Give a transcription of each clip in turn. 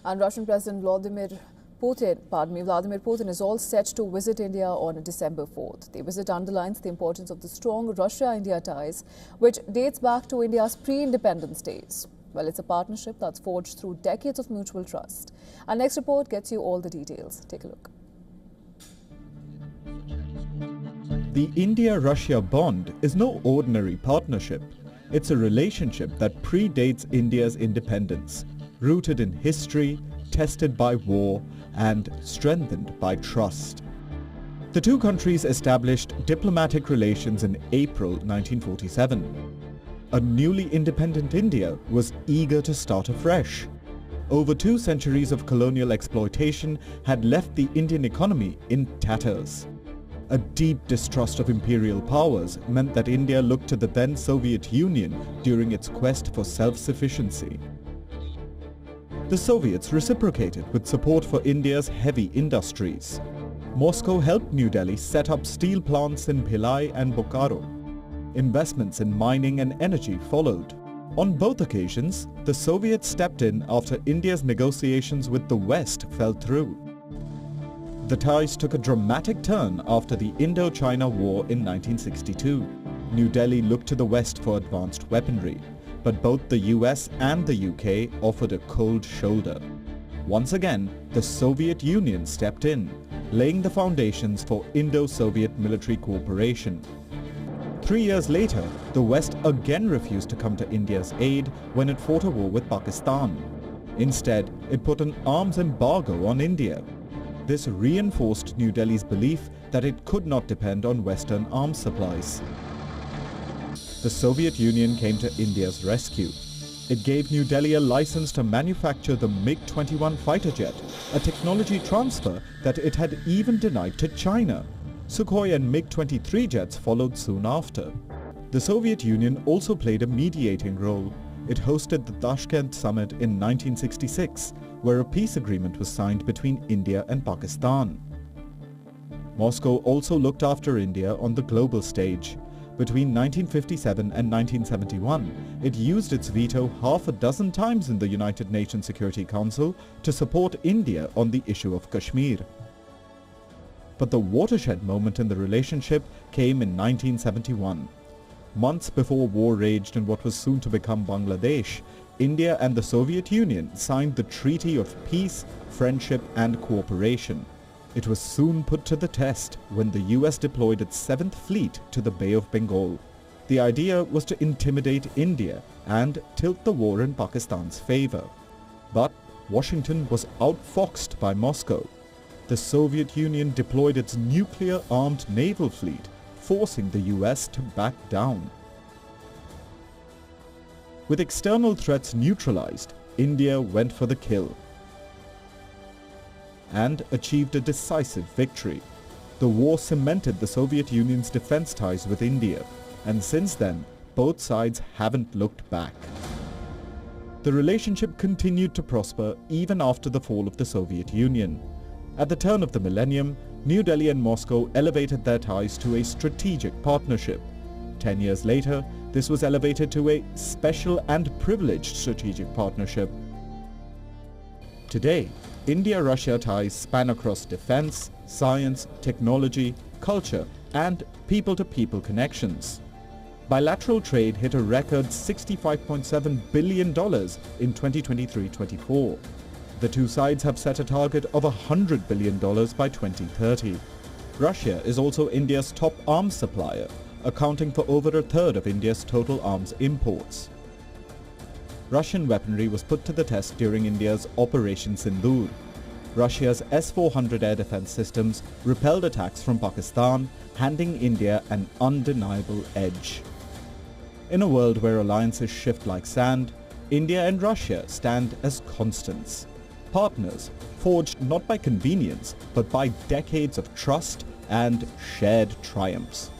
And Russian President Vladimir Putin is all set to visit India on December 4th. The visit underlines the importance of the strong Russia-India ties, which dates back to India's pre-independence days. Well, it's a partnership that's forged through decades of mutual trust. Our next report gets you all the details. Take a look. The India-Russia bond is no ordinary partnership. It's a relationship that predates India's independence, rooted in history, tested by war, and strengthened by trust. The two countries established diplomatic relations in April 1947. A newly independent India was eager to start afresh. Over 2 centuries of colonial exploitation had left the Indian economy in tatters. A deep distrust of imperial powers meant that India looked to the then Soviet Union during its quest for self-sufficiency. The Soviets reciprocated with support for India's heavy industries. Moscow helped New Delhi set up steel plants in Bhilai and Bokaro. Investments in mining and energy followed. On both occasions, the Soviets stepped in after India's negotiations with the West fell through. The ties took a dramatic turn after the Indo-China War in 1962. New Delhi looked to the West for advanced weaponry, but both the US and the UK offered a cold shoulder. Once again, the Soviet Union stepped in, laying the foundations for Indo-Soviet military cooperation. 3 years later, the West again refused to come to India's aid when it fought a war with Pakistan. Instead, it put an arms embargo on India. This reinforced New Delhi's belief that it could not depend on Western arms supplies. The Soviet Union came to India's rescue. It gave New Delhi a license to manufacture the MiG-21 fighter jet, a technology transfer that it had even denied to China. Sukhoi and MiG-23 jets followed soon after. The Soviet Union also played a mediating role. It hosted the Tashkent summit in 1966, where a peace agreement was signed between India and Pakistan. Moscow also looked after India on the global stage. Between 1957 and 1971, it used its veto half a dozen times in the United Nations Security Council to support India on the issue of Kashmir. But the watershed moment in the relationship came in 1971. Months before war raged in what was soon to become Bangladesh, India and the Soviet Union signed the Treaty of Peace, Friendship and Cooperation. It was soon put to the test when the US deployed its 7th Fleet to the Bay of Bengal. The idea was to intimidate India and tilt the war in Pakistan's favor. But Washington was outfoxed by Moscow. The Soviet Union deployed its nuclear-armed naval fleet, forcing the US to back down. With external threats neutralized, India went for the kill and achieved a decisive victory. The war cemented the Soviet Union's defense ties with India, and since then, both sides haven't looked back. The relationship continued to prosper even after the fall of the Soviet Union. At the turn of the millennium, New Delhi and Moscow elevated their ties to a strategic partnership. 10 years later, this was elevated to a special and privileged strategic partnership. Today, India-Russia ties span across defense, science, technology, culture, and people-to-people connections. Bilateral trade hit a record $65.7 billion in 2023-24. The two sides have set a target of $100 billion by 2030. Russia is also India's top arms supplier, accounting for over a third of India's total arms imports. Russian weaponry was put to the test during India's Operation Sindoor. Russia's S-400 air defense systems repelled attacks from Pakistan, handing India an undeniable edge. In a world where alliances shift like sand, India and Russia stand as constants. Partners forged not by convenience, but by decades of trust and shared triumphs.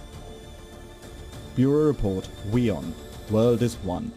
Bureau Report, WION, World is One.